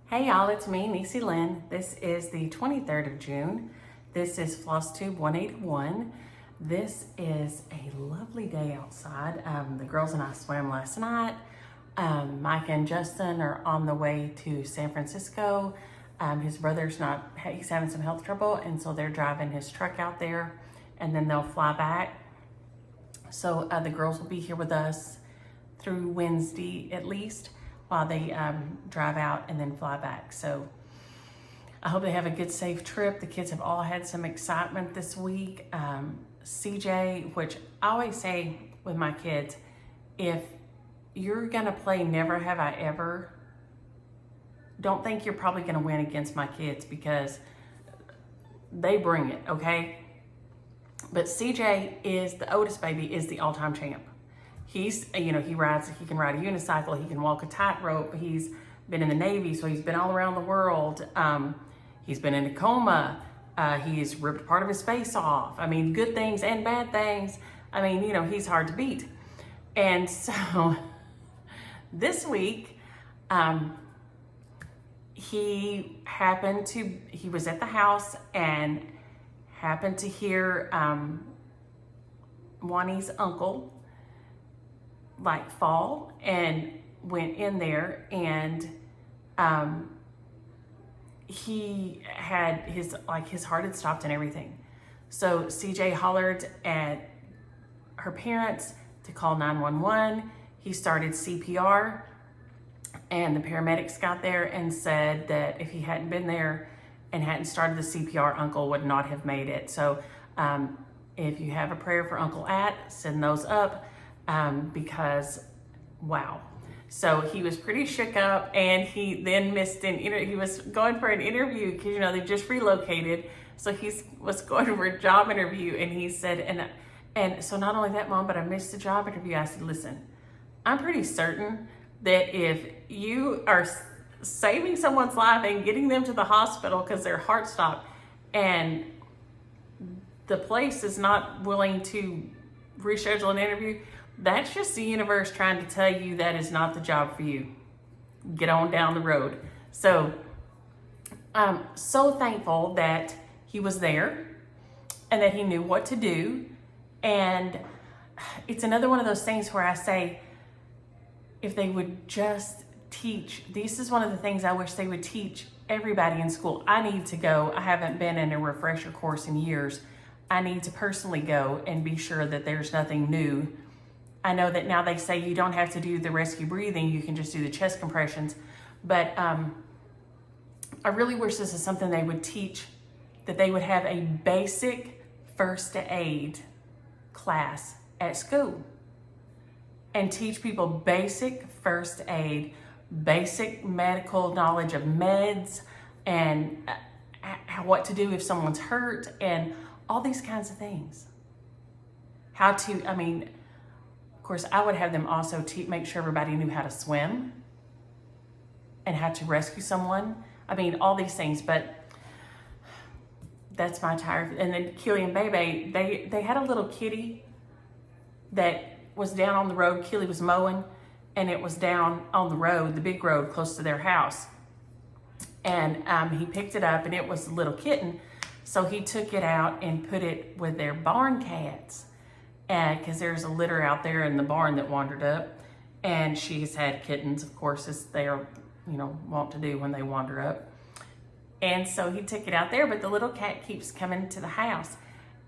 Hey y'all, it's me, Niecy Lynn. This is the 23rd of June. This is Flosstube 181. This is a lovely day outside. The girls and I swam last night. Mike and Justin are on the way to San Francisco. His brother's he's having some health trouble, and so they're driving his truck out there, and then they'll fly back. So the girls will be here with us through Wednesday at least, while they drive out and then fly back. So I hope they have a good, safe trip. The kids have all had some excitement this week. CJ, which I always say with my kids, if you're gonna play Never Have I Ever, don't think you're probably gonna win against my kids because they bring it, okay? But CJ is, the oldest baby, is the all-time champ. He's, he can ride a unicycle, he can walk a tightrope, he's been in the Navy, so he's been all around the world. He's been in a coma, he's ripped part of his face off. I mean, good things and bad things. I mean, he's hard to beat. And so this week, he was at the house and happened to hear Wani's uncle fall, and went in there, and he had his heart had stopped and everything. So CJ hollered at her parents to call 911. He started CPR, and the paramedics got there and said that if he hadn't been there and hadn't started the CPR, Uncle would not have made it. So if you have a prayer for Uncle send those up. Because wow. So he was pretty shook up, and he then missed he was going for an interview because they just relocated. So he was going for a job interview, and he said, and so not only that, Mom, but I missed the job interview. I said, listen, I'm pretty certain that if you are saving someone's life and getting them to the hospital because their heart stopped, and the place is not willing to reschedule an interview, that's just the universe trying to tell you that is not the job for you. Get on down the road. So I'm so thankful that he was there and that he knew what to do. And it's another one of those things where I say, if they would just teach, this is one of the things I wish they would teach everybody in school. I need to go. I haven't been in a refresher course in years. I need to personally go and be sure that there's nothing new. I know that now they say you don't have to do the rescue breathing, you can just do the chest compressions. But I really wish this is something they would teach, that they would have a basic first aid class at school and teach people basic first aid, basic medical knowledge of meds, and what to do if someone's hurt, and all these kinds of things. Of course, I would have them also make sure everybody knew how to swim and how to rescue someone. All these things, but that's my tire. And then Keely and Bebe, they had a little kitty that was down on the road. Keely was mowing, and it was down on the road, the big road close to their house. And he picked it up, and it was a little kitten. So he took it out and put it with their barn cats. Because there's a litter out there in the barn that wandered up, and she's had kittens, of course, as they are, wont to do when they wander up. And so he took it out there, but the little cat keeps coming to the house,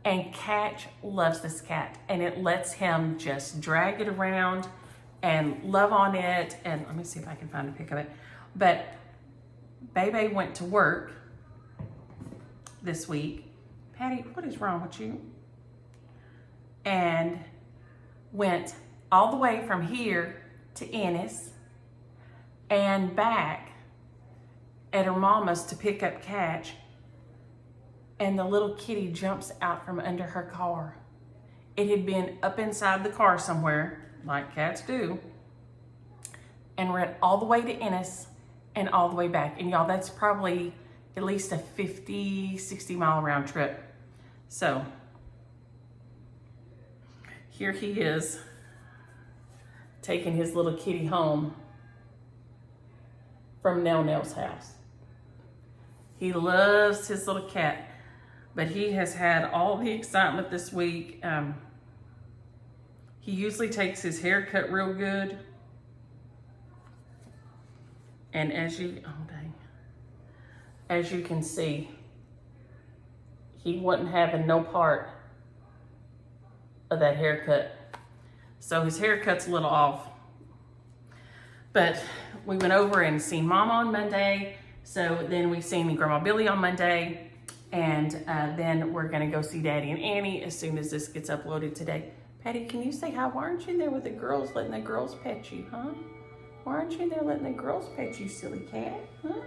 and Catch loves this cat, and it lets him just drag it around and love on it. And let me see if I can find a pic of it. But Bebe went to work this week. Patty, what is wrong with you? And went all the way from here to Ennis and back at her mama's to pick up Catch, and the little kitty jumps out from under her car. It had been up inside the car somewhere, like cats do, and ran all the way to Ennis and all the way back. And y'all, that's probably at least a 50, 60 mile round trip. So here he is, taking his little kitty home. from Nell Nell's house. He loves his little cat, but he has had all the excitement this week. He usually takes his hair cut real good. And as you can see, he wasn't having no part of that haircut. So his haircut's a little off. But we went over and seen Mama on Monday. So then we've seen Grandma Billy on Monday. And then we're gonna go see Daddy and Annie as soon as this gets uploaded today. Patty, can you say hi? Why aren't you in there with the girls, letting the girls pet you, huh? Why aren't you in there letting the girls pet you, silly cat, huh?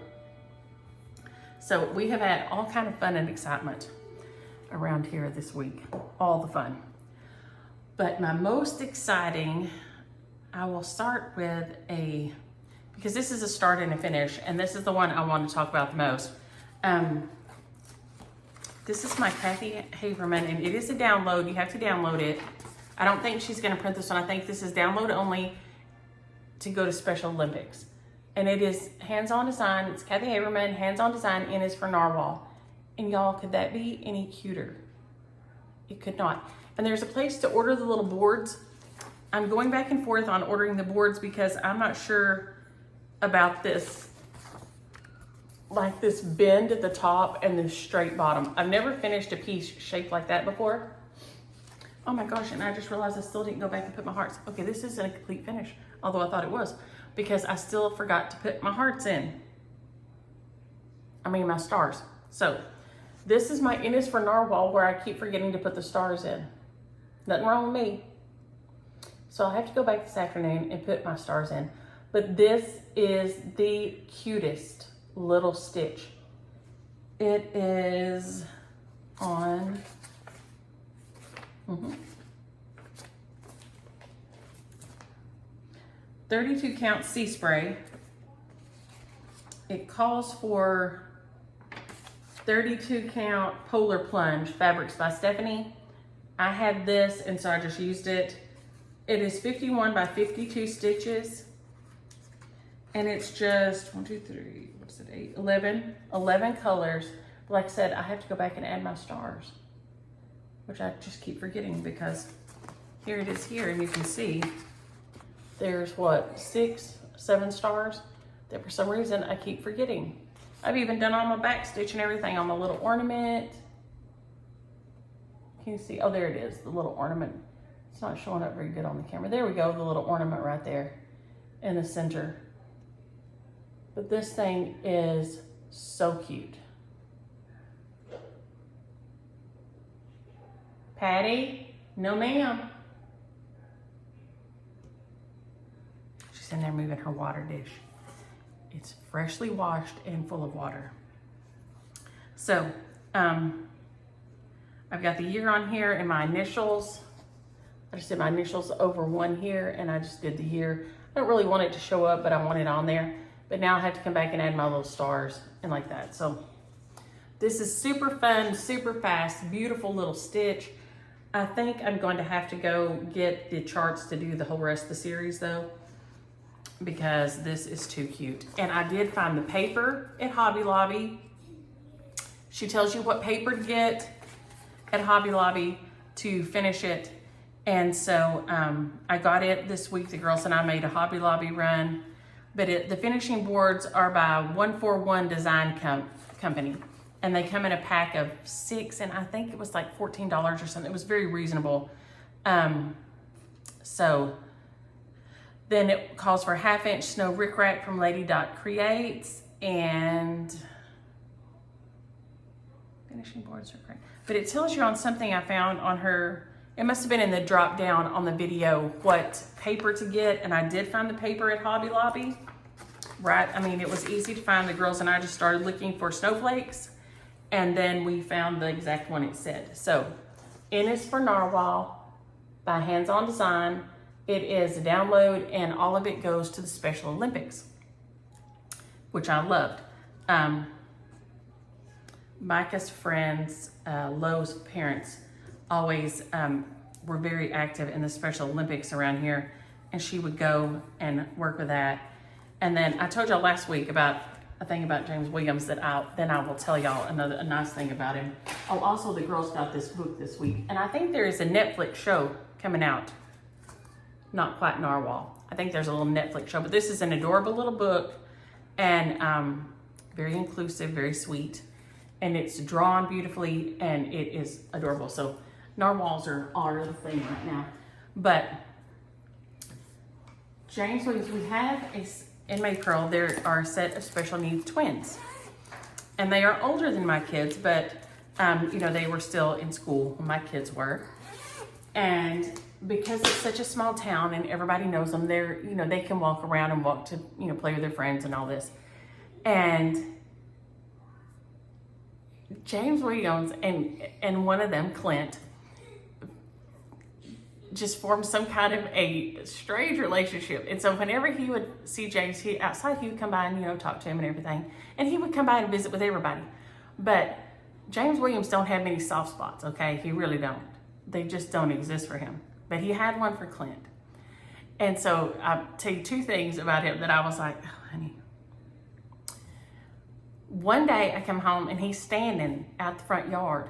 So we have had all kind of fun and excitement around here this week, all the fun. But my most exciting, I will start with because this is a start and a finish, and this is the one I want to talk about the most. This is my Kathy Haverman, and it is a download. You have to download it. I don't think she's going to print this one. I think this is download only to go to Special Olympics. And it is hands-on design. It's Kathy Haverman, hands-on design, N is for Narwhal. And y'all, could that be any cuter? It could not. And there's a place to order the little boards. I'm going back and forth on ordering the boards because I'm not sure about this, like this bend at the top and the straight bottom. I've never finished a piece shaped like that before. Oh my gosh, and I just realized I still didn't go back and put my hearts. Okay, this isn't a complete finish, although I thought it was, because I still forgot to put my hearts in. I mean, my stars. So this is my N is for Narwhal, where I keep forgetting to put the stars in. Nothing wrong with me. So I have to go back this afternoon and put my stars in. But this is the cutest little stitch. It is on 32 count sea spray. It calls for 32 count Polar Plunge Fabrics by Stephanie. I had this, and so I just used it. It is 51 by 52 stitches, and it's just 1, 2, 3, what is it, 8, 11 colors. But like I said, I have to go back and add my stars, which I just keep forgetting, because here it is here, and you can see there's what, 6, 7 stars that for some reason I keep forgetting. I've even done all my back stitch and everything on my little ornament. Can you see? Oh, there it is, the little ornament. It's not showing up very good on the camera. There we go, the little ornament right there in the center. But this thing is so cute. Patty? No, ma'am. She's in there moving her water dish. It's freshly washed and full of water. So, I've got the year on here and my initials. I just did my initials over one here, and I just did the year. I don't really want it to show up, but I want it on there. But now I have to come back and add my little stars and like that. So this is super fun, super fast, beautiful little stitch. I think I'm going to have to go get the charts to do the whole rest of the series though, because this is too cute. And I did find the paper at Hobby Lobby. She tells you what paper to get at Hobby Lobby to finish it. And so I got it this week. The girls and I made a Hobby Lobby run, but the finishing boards are by 141 Design Company. And they come in a pack of 6, and I think it was like $14 or something. It was very reasonable. So then it calls for 1/2 inch snow rickrack from Lady Dot Creates, and finishing boards are great. But it tells you on something I found on her, it must have been in the drop down on the video, what paper to get. And I did find the paper at Hobby Lobby, right? I mean, it was easy to find. The girls and I just started looking for snowflakes, and then we found the exact one it said. So, N is for Narwhal by Hands On Design. It is a download, and all of it goes to the Special Olympics, which I loved. Micah's friends, Lowe's parents, always were very active in the Special Olympics around here, and she would go and work with that. And then I told y'all last week about a thing about James Williams that I will tell y'all a nice thing about him. Oh, also the girls got this book this week. And I think there is a Netflix show coming out. Not quite Narwhal. I think there's a little Netflix show, but this is an adorable little book and very inclusive, very sweet. And it's drawn beautifully and it is adorable. So narwhals are the thing right now. But James Williams, we have in May Pearl, there are a set of special needs twins. And they are older than my kids, but you know, they were still in school when my kids were. And because it's such a small town and everybody knows them, they're, you know, they can walk around and walk to, you know, play with their friends and all this. And James Williams and one of them, Clint, just formed some kind of a strange relationship. And so whenever he would see James outside, he would come by and, you know, talk to him and everything. And he would come by and visit with everybody. But James Williams don't have many soft spots, okay? He really don't. They just don't exist for him. But he had one for Clint. And so I'll tell you two things about him that I was like, oh, honey. One day I come home and he's standing out the front yard.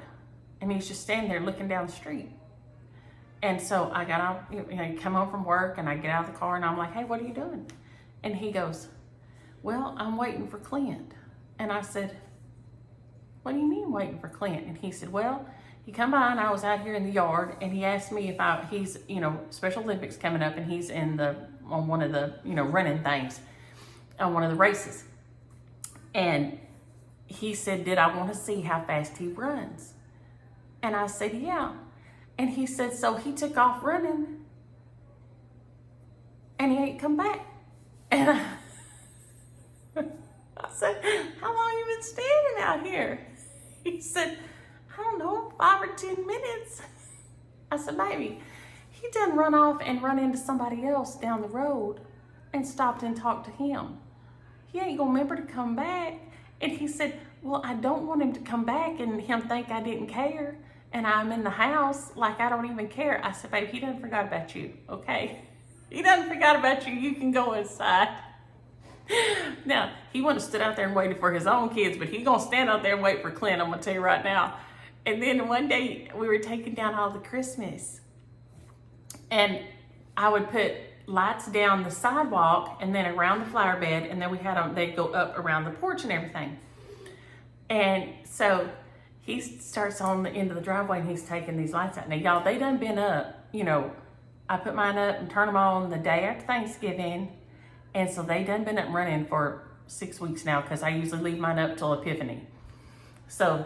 And he's just standing there looking down the street. And so I got out, you know, come home from work and I get out of the car and I'm like, hey, what are you doing? And he goes, well, I'm waiting for Clint. And I said, what do you mean waiting for Clint? And he said, well, he come by and I was out here in the yard and he asked me if he's, you know, Special Olympics coming up and he's on one of the, you know, running things on one of the races. And he said, did I want to see how fast he runs? And I said, yeah. And he said, so he took off running and he ain't come back. And I said, how long you been standing out here? He said, I don't know, 5 or 10 minutes. I said, baby, he done run off and run into somebody else down the road and stopped and talked to him. He ain't gonna remember to come back. And he said, well, I don't want him to come back and him think I didn't care. And I'm in the house like I don't even care. I said, babe, he done forgot about you, okay? He done forgot about you. You can go inside. Now, he wouldn't have stood out there and waited for his own kids, but he gonna stand out there and wait for Clint, I'm gonna tell you right now. And then one day, we were taking down all the Christmas. And I would put lights down the sidewalk and then around the flower bed, and then we had them, they'd go up around the porch and everything. And so he starts on the end of the driveway and he's taking these lights out. Now, y'all, they done been up, you know, I put mine up and turn them on the day after Thanksgiving. And so they done been up running for 6 weeks now because I usually leave mine up till Epiphany. So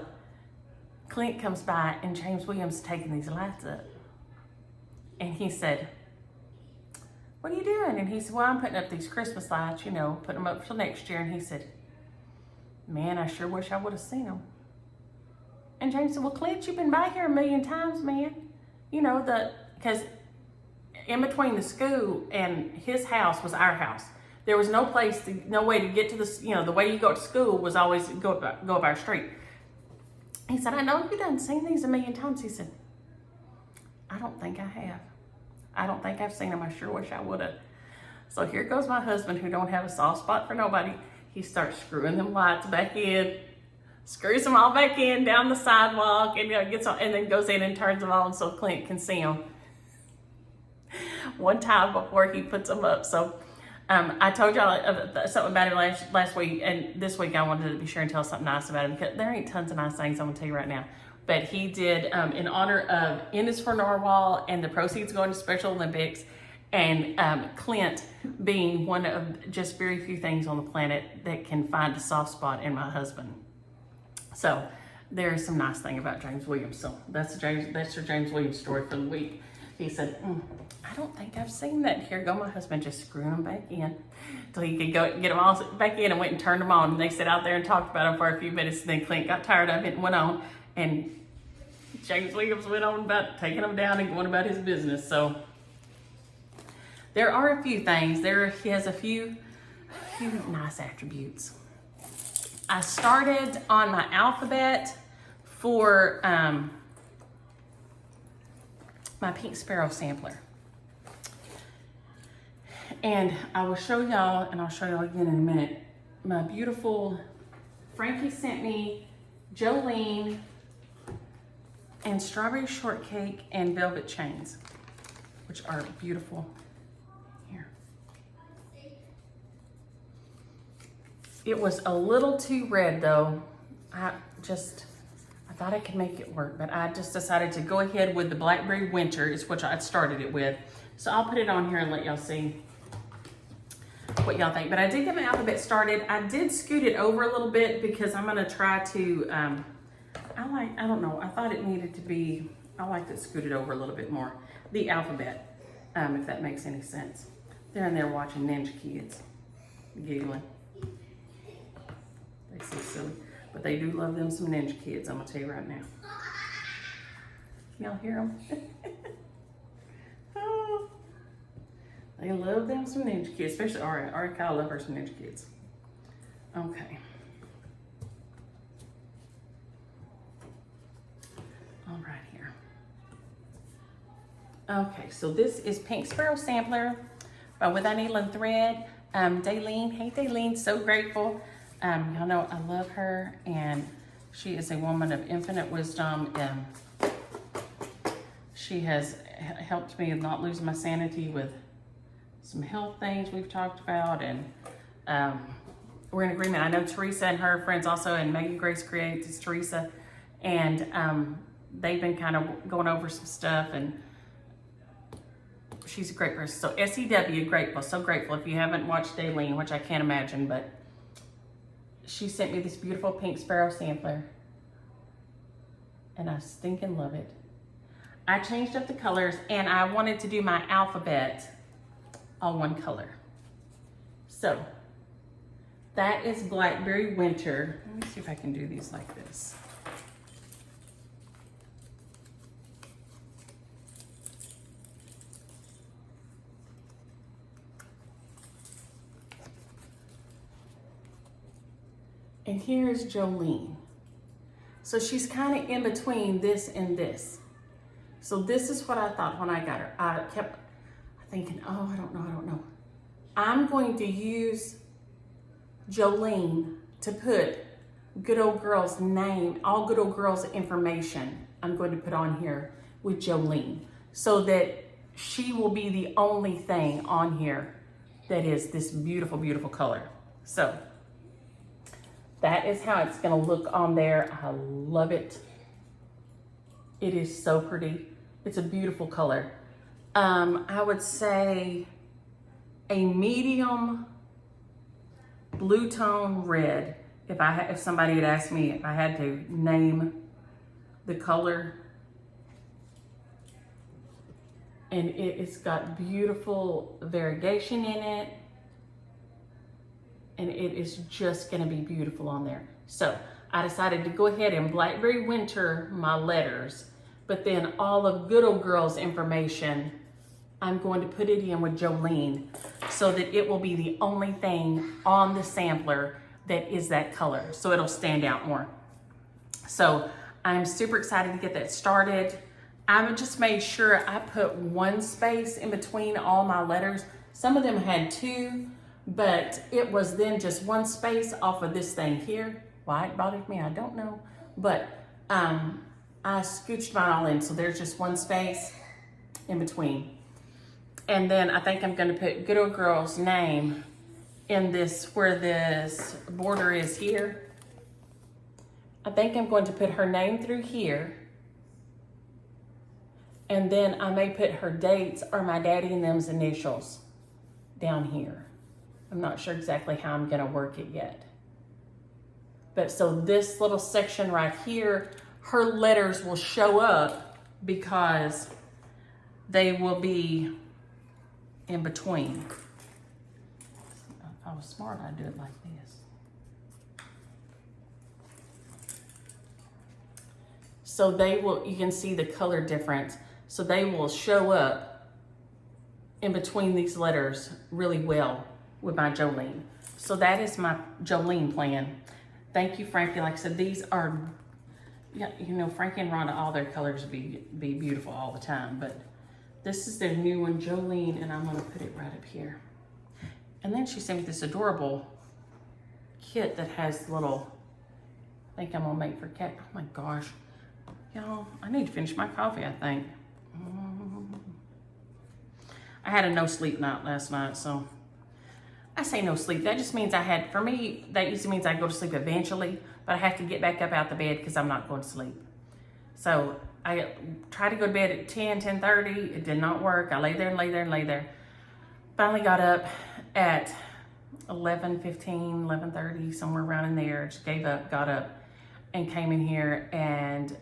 Clint comes by and James Williams is taking these lights up. And he said, what are you doing? And he said, well, I'm putting up these Christmas lights, you know, putting them up till next year. And he said, man, I sure wish I would have seen them. And James said, well, Clint, you've been by here a million times, man. You know, because in between the school and his house was our house. There was no way to get to the, you know, the way you go to school was always go up our street. He said, I know you done seen these a million times. He said, I don't think I have. I don't think I've seen them. I sure wish I would have. So here goes my husband who don't have a soft spot for nobody. He starts screwing them lights back in, screws them all back in down the sidewalk, and, you know, gets on, and then goes in and turns them on so Clint can see them. One time before he puts them up. So I told y'all something about him last week, and this week I wanted to be sure and tell something nice about him because there ain't tons of nice things I'm gonna tell you right now. But he did in honor of N is for Narwhal and the proceeds going to Special Olympics, and Clint being one of just very few things on the planet that can find a soft spot in my husband. So there's some nice thing about James Williams. So that's your James Williams story for the week. He said, I don't think I've seen that. Here go my husband just screwing them back in till he could go get them all back in, and went and turned them on. And they sat out there and talked about them for a few minutes. And then Clint got tired of it and went on. And James Williams went on about taking them down and going about his business. So there are a few things. He has a few nice attributes. I started on my alphabet for my pink sparrow sampler. And I will show y'all, and I'll show y'all again in a minute, my beautiful, Frankie sent me Jolene and strawberry shortcake and velvet chains, which are beautiful. Here. It was a little too red though. I thought I could make it work, but I just decided to go ahead with the Blackberry Winter, is what I started it with. So I'll put it on here and let y'all see what y'all think. But I did get my alphabet started. I did scoot it over a little bit because I'm gonna try to, I don't know, I thought it needed to be, I like to scoot it over a little bit more. The alphabet, if that makes any sense. They're in there watching Ninja Kids, giggling. They so silly. But they do love them some Ninja Kids, I'm gonna tell you right now. Y'all hear them? Oh, they love them some Ninja Kids, especially Ari. Ari Kyle love her some Ninja Kids. Okay. All right here. Okay, so this is Pink Sparrow Sampler by With Thy Needle and Thread. Daylene, hey Daylene, so grateful. Y'all know I love her, and she is a woman of infinite wisdom, and she has helped me not lose my sanity with some health things we've talked about, and we're in agreement. I know Teresa and her friends also, and Megan Grace Creates is Teresa, and they've been kind of going over some stuff, and she's a great person. So SEW, grateful, so grateful. If you haven't watched Daylene, which I can't imagine, but she sent me this beautiful Pink Sparrow sampler, and I stinking love it. I changed up the colors, and I wanted to do my alphabet all one color. So that is Blackberry Winter. Let me see if I can do these like this. And here's Jolene. So she's kind of in between this and this. So this is what I thought when I got her. I kept thinking, oh, I don't know. I'm going to use Jolene to put Good Old Girl's name, all Good Old Girl's information I'm going to put on here with Jolene, so that she will be the only thing on here that is this beautiful, beautiful color. So that is how it's gonna look on there. I love it. It is so pretty. It's a beautiful color. I would say a medium blue tone red. If somebody had asked me if I had to name the color, and it's got beautiful variegation in it, and it is just gonna be beautiful on there. So I decided to go ahead and Blackberry Winter my letters, but then all of Good Old Girl's information, I'm going to put it in with Jolene so that it will be the only thing on the sampler that is that color. So it'll stand out more. So I'm super excited to get that started. I just made sure I put one space in between all my letters. Some of them had two, but it was then just one space off of this thing here. Why it bothered me, I don't know. But I scooched mine all in, so there's just one space in between. And then I think I'm gonna put Good Old Girl's name in this, where this border is here. I think I'm going to put her name through here. And then I may put her dates or my daddy and them's initials down here. I'm not sure exactly how I'm gonna work it yet. But so this little section right here, her letters will show up because they will be in between. If I was smart, I'd do it like this. So they will, you can see the color difference. So they will show up in between these letters really well with my Jolene. So that is my Jolene plan. Thank you, Frankie. Like I said, these are, yeah, you know, Frankie and Rhonda, all their colors be beautiful all the time, but this is their new one, Jolene, and I'm gonna put it right up here. And then she sent me this adorable kit that has little, I think I'm gonna make for cat. Oh my gosh. Y'all, I need to finish my coffee, I think. I had a no sleep night last night, so I say no sleep. That just means for me, that usually means I go to sleep eventually, but I have to get back up out the bed because I'm not going to sleep. So I tried to go to bed at 10:30. It did not work. I lay there and lay there and lay there. Finally got up at 11:15, 11:30, somewhere around in there. Just gave up, got up, and came in here and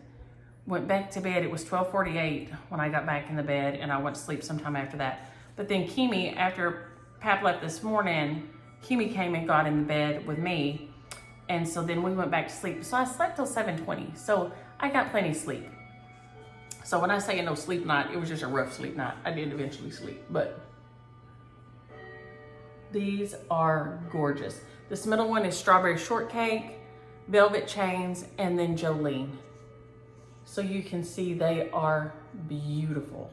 went back to bed. It was 12:48 when I got back in the bed, and I went to sleep sometime after that. But then Kimi, after Pap left this morning, Kimi came and got in the bed with me, and so then we went back to sleep. So I slept till 7:20, so I got plenty of sleep. So when I say a no sleep night, it was just a rough sleep night. I did eventually sleep, but these are gorgeous. This middle one is strawberry shortcake, velvet chains, and then Jolene. So you can see they are beautiful.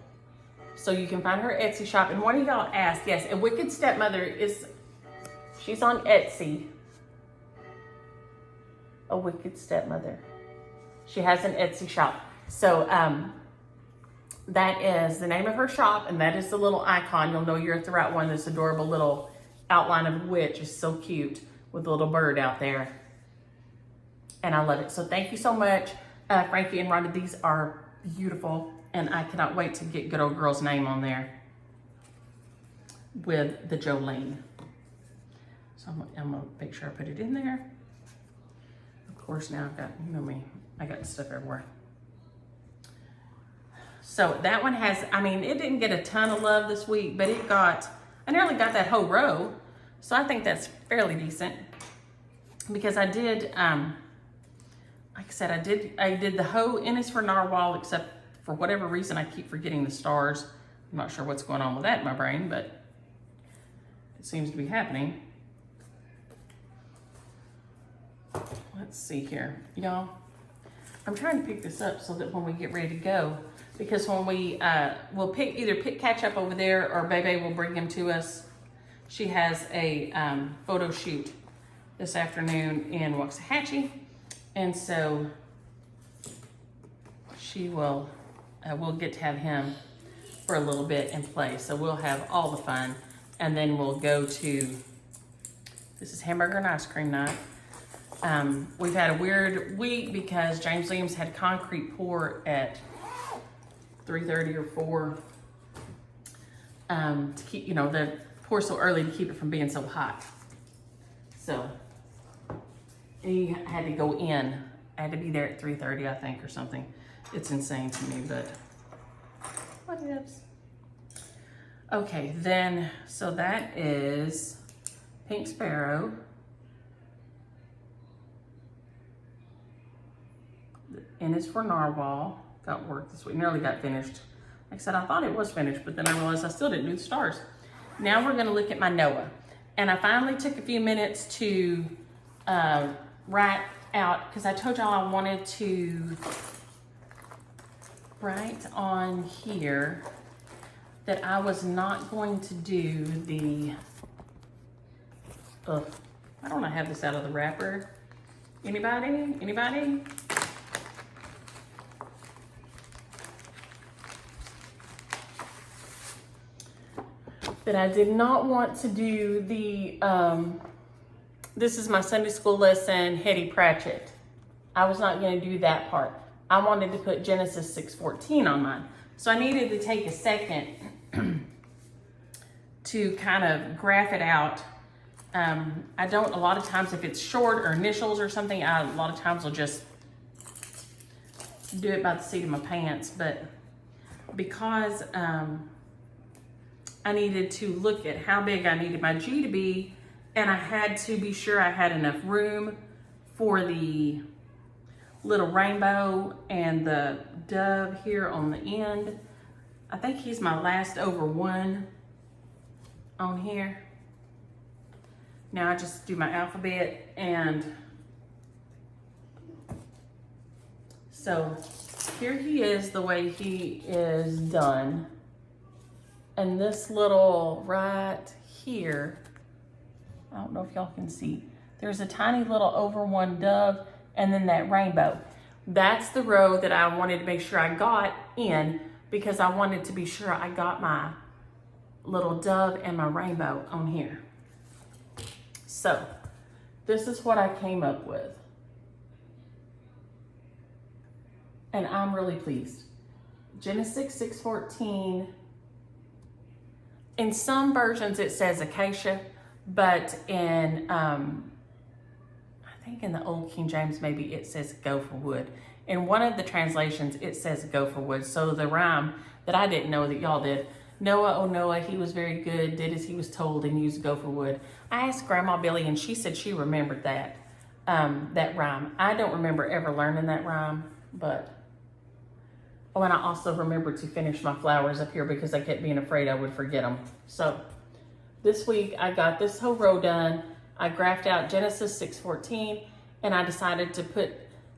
So you can find her Etsy shop. And one of y'all asked, yes, and Wicked Stepmother she's on Etsy. A Wicked Stepmother. She has an Etsy shop. So that is the name of her shop, and that is the little icon. You'll know you're at the right one. This adorable little outline of a witch is so cute with a little bird out there. And I love it. So thank you so much, Frankie and Rhonda. These are beautiful, and I cannot wait to get good old girl's name on there with the Jolene. So I'm gonna make sure I put it in there. Of course, now I've got, you know me, I got stuff everywhere. So that one has, I mean, it didn't get a ton of love this week, but I nearly got that whole row. So I think that's fairly decent, because I did, like I said, I did the hoe N is for Narwhal, except for whatever reason I keep forgetting the stars. I'm not sure what's going on with that in my brain, but it seems to be happening. Let's see here, y'all. I'm trying to pick this up so that when we get ready to go, because when we'll either pick catch up over there, or Bebe will bring him to us. She has a photo shoot this afternoon in Waxahachie, and so she will, we'll get to have him for a little bit and play. So we'll have all the fun, and then we'll go to, this is hamburger and ice cream night. We've had a weird week because James Williams had concrete pour at 3:30 or 4 to keep, you know, the pour so early to keep it from being so hot. So he had to go in. I had to be there at 3:30, I think, or something. It's insane to me, but what ifs? Okay, then, so that is Pink Sparrow. And it's for Narwhal. Got work this week, nearly got finished. Like I said, I thought it was finished, but then I realized I still didn't do the stars. Now we're gonna look at my Noah. And I finally took a few minutes to write out, because I told y'all I wanted to write on here that I was not going to do the, I don't have this out of the wrapper. Anybody? Anybody? That I did not want to do the, this is my Sunday school lesson, Hetty Pratchett. I was not gonna do that part. I wanted to put Genesis 6:14 on mine. So I needed to take a second to kind of graph it out. I don't, a lot of times if it's short or initials or something, a lot of times I'll just do it by the seat of my pants. But because I needed to look at how big I needed my G to be, and I had to be sure I had enough room for the little rainbow and the dove here on the end. I think he's my last over one on here. Now I just do my alphabet, and so here he is the way he is done. And this little right here I don't know if y'all can see. There's a tiny little over one dove and then that rainbow. That's the row that I wanted to make sure I got in because I wanted to be sure I got my little dove and my rainbow on here. So this is what I came up with. And I'm really pleased. Genesis 614. In some versions it says acacia, but in, I think in the old King James, maybe it says gopher wood. In one of the translations, it says gopher wood. So the rhyme that I didn't know that y'all did, Noah, oh Noah, he was very good, did as he was told and used gopher wood. I asked Grandma Billy and she said she remembered that, that rhyme. I don't remember ever learning that rhyme, but, oh, and I also remembered to finish my flowers up here because I kept being afraid I would forget them. So this week I got this whole row done. I graphed out Genesis 6:14 and I decided to put,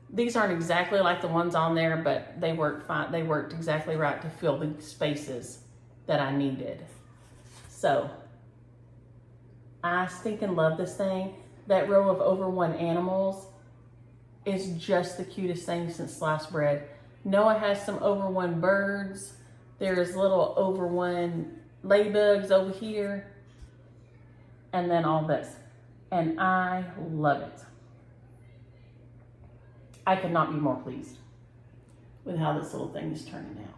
these aren't exactly like the ones on there, but they worked fine. They worked exactly right to fill the spaces that I needed. So I stinking love this thing. That row of over one animals is just the cutest thing since sliced bread. Noah has some over one birds. There's little over one ladybugs over here. And then all this. And I love it. I could not be more pleased with how this little thing is turning out.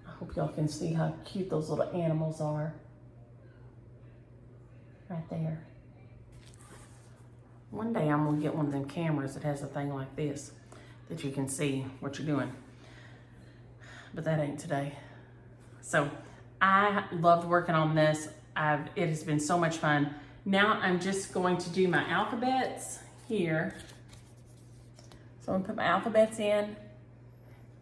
I hope y'all can see how cute those little animals are. Right there. One day I'm gonna get one of them cameras that has a thing like this that you can see what you're doing. But that ain't today. So I loved working on this. It has been so much fun. Now I'm just going to do my alphabets here. So I'm gonna put my alphabets in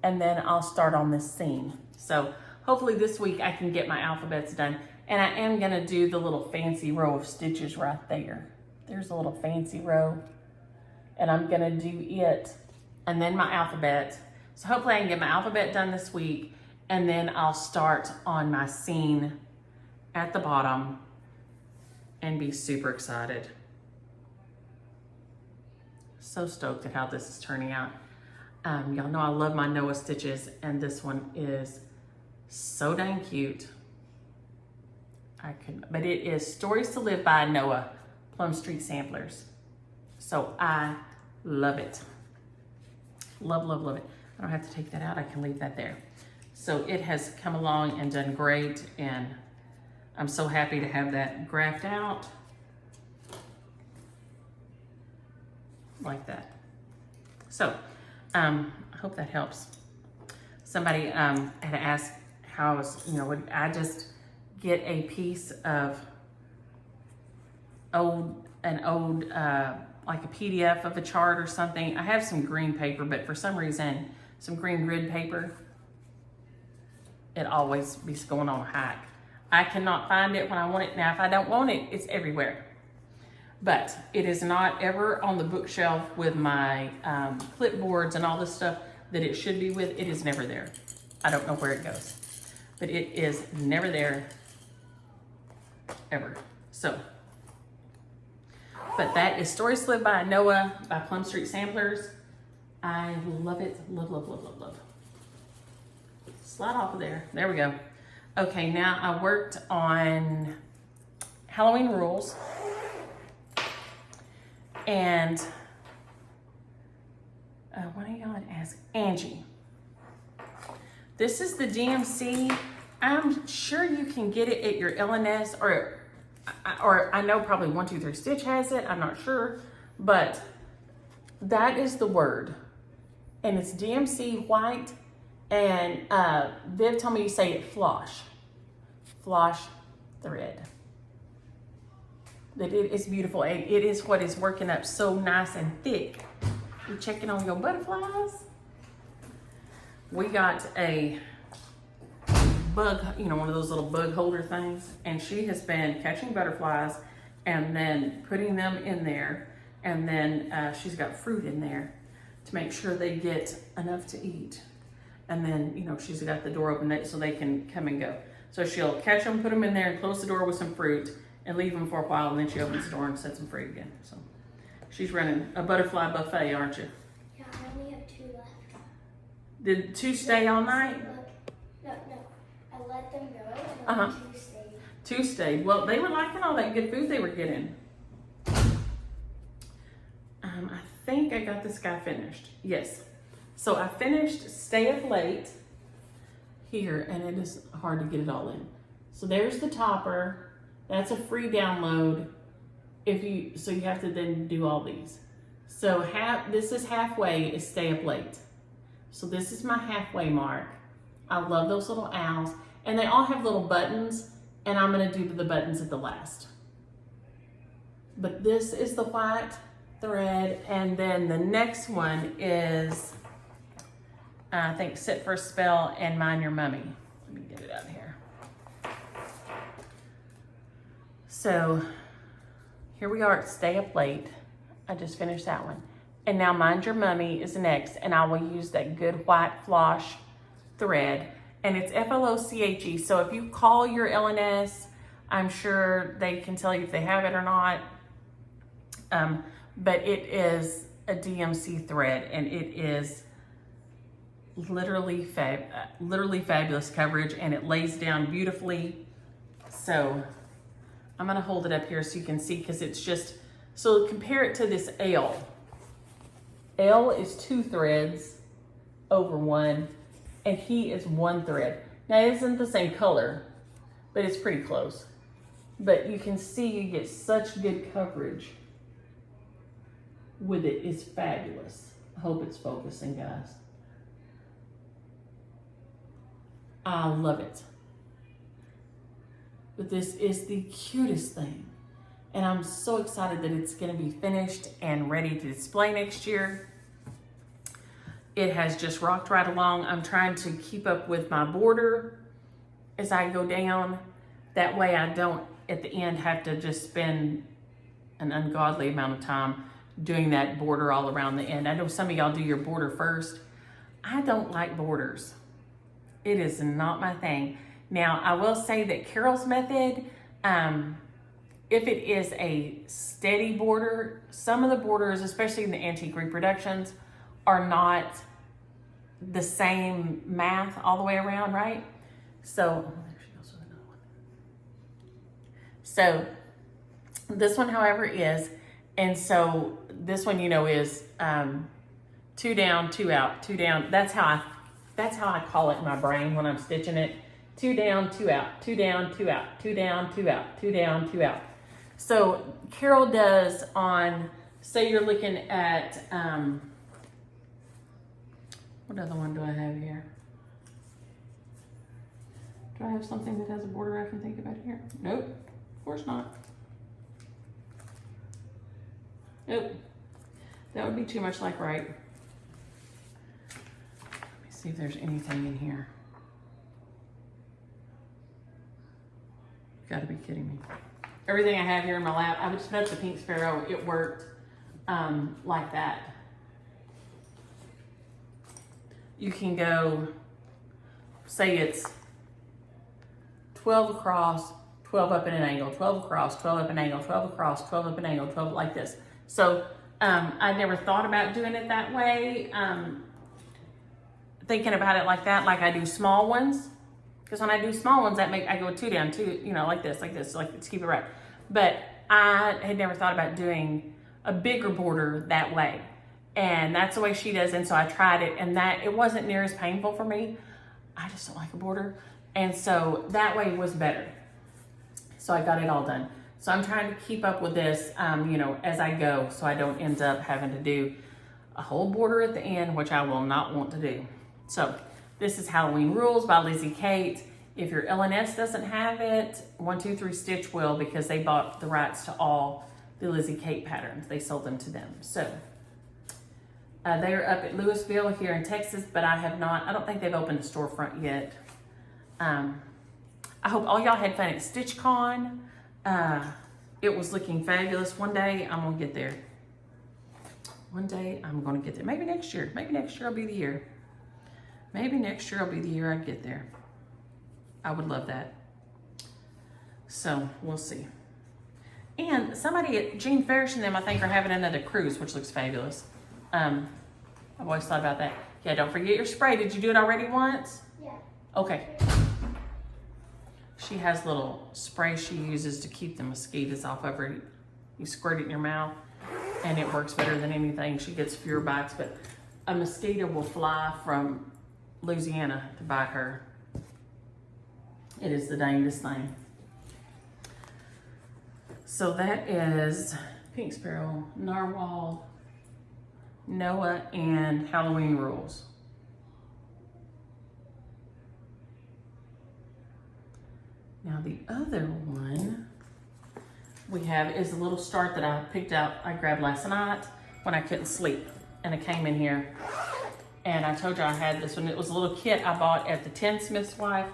and then I'll start on this scene. So hopefully this week I can get my alphabets done. And I am gonna do the little fancy row of stitches right there. There's a little fancy row and I'm gonna do it and then my alphabet. So hopefully I can get my alphabet done this week and then I'll start on my scene at the bottom and be super excited. So stoked at how this is turning out. Y'all know I love my Noah stitches and this one is so dang cute. But it is Stories to Live by Noah, Plum Street Samplers. So I love it. Love, love, love it. I don't have to take that out, I can leave that there. So it has come along and done great and I'm so happy to have that graphed out like that. So I hope that helps. Somebody had asked how I was, would I just get a piece of an old like a PDF of a chart or something. I have some green paper, but for some reason, some green grid paper, it always be going on a hike. I cannot find it when I want it. Now, if I don't want it, it's everywhere. But it is not ever on the bookshelf with my clipboards and all this stuff that it should be with. It is never there. I don't know where it goes, but it is never there, ever. So, but that is Stories to Live by Noah by Plum Street Samplers. I love it. Love, love, love, love, love. Slide off of there. There we go. Okay, now I worked on Halloween rules. And what do y'all ask? Angie. This is the DMC. I'm sure you can get it at your LNS or I know probably 123 Stitch has it. I'm not sure, but that is the word. And it's DMC white. And Viv told me you say it floss thread. That it is beautiful and it is what is working up so nice and thick. You checking on your butterflies? We got a bug, one of those little bug holder things, and she has been catching butterflies and then putting them in there, and then she's got fruit in there to make sure they get enough to eat. And then, she's got the door open so they can come and go. So she'll catch them, put them in there, and close the door with some fruit, and leave them for a while, and then she opens the door and sets them free again. So she's running a butterfly buffet, aren't you? Yeah, I only have 2 left. Did 2 stay all night? No. I let them go, and then 2 stayed. 2 stayed. Well, they were liking all that good food they were getting. I think I got this guy finished. Yes. So I finished Stay Up Late here, and it is hard to get it all in. So there's the topper. That's a free download. So you have to then do all these. So this is halfway is Stay Up Late. So this is my halfway mark. I love those little owls, and they all have little buttons, and I'm gonna do the buttons at the last. But this is the white thread, and then the next one is, I think, Sit for a Spell and Mind Your Mummy. Let me get it out here. So here we are at Stay Up Late. I just finished that one. And now Mind Your Mummy is next, and I will use that good white floss thread, and it's Floche. So if you call your LNS, I'm sure they can tell you if they have it or not. But it is a DMC thread, and it is literally fabulous coverage, and it lays down beautifully. So I'm gonna hold it up here so you can see, because it's just, so compare it to this L. L is 2 threads over 1, and he is 1 thread. Now it isn't the same color, but it's pretty close. But you can see you get such good coverage with it. It's fabulous. I hope it's focusing, guys. I love it. But this is the cutest thing. And I'm so excited that it's gonna be finished and ready to display next year. It has just rocked right along. I'm trying to keep up with my border as I go down. That way I don't, at the end, have to just spend an ungodly amount of time doing that border all around the end. I know some of y'all do your border first. I don't like borders. It is not my thing. Now, I will say that Carol's method, if it is a steady border, some of the borders, especially in the antique reproductions, are not the same math all the way around, right? So, there she goes with another one. So, this one, however, is, and so this one, you know, is 2 down, 2 out, 2 down. That's how I call it in my brain when I'm stitching it. 2 down, 2 out, 2 down, 2 out, 2 down, 2 out, 2 down, 2 out. So Carol does on, say you're looking at, what other one do I have here? Do I have something that has a border I can think about here? Nope, of course not. Nope, that would be too much like right. Let me see if there's anything in here. You gotta be kidding me. Everything I have here in my lap, I would just put up the pink sparrow. It worked like that. You can go, say it's 12 across, 12 up in an angle, 12 across, 12 up an angle, 12 across, 12 up an angle, 12 like this. So I never thought about doing it that way. Thinking about it like that, like I do small ones. Because when I do small ones, I go 2 down, 2, you know, like this, like to keep it right. But I had never thought about doing a bigger border that way. And that's the way she does. And so I tried it, and it wasn't near as painful for me. I just don't like a border. And so that way was better. So I got it all done. So I'm trying to keep up with this, you know, as I go, so I don't end up having to do a whole border at the end, which I will not want to do. So this is Halloween Rules by Lizzie Kate. If your LNS doesn't have it, 123 Stitch will, because they bought the rights to all the Lizzie Kate patterns. They sold them to them. So they are up at Louisville here in Texas, but I don't think they've opened a storefront yet. I hope all y'all had fun at StitchCon. It was looking fabulous. One day I'm gonna get there. One day I'm gonna get there. Maybe next year. Maybe next year will be the year. Maybe next year will be the year I get there. I would love that. So we'll see. And somebody at Gene Farish and them, I think, are having another cruise, which looks fabulous. I've always thought about that. Yeah, don't forget your spray. Did you do it already once? Yeah. Okay. She has little spray she uses to keep the mosquitoes off of her. You squirt it in your mouth, and it works better than anything. She gets fewer bites, but a mosquito will fly from Louisiana to bite her. It is the dangest thing. So that is Pink Sparrow, Narwhal, Noah, and Halloween Rules. Now the other one we have is a little start that I picked out, I grabbed last night when I couldn't sleep. And I came in here and I told you I had this one. It was a little kit I bought at the Tinsmith's Wife,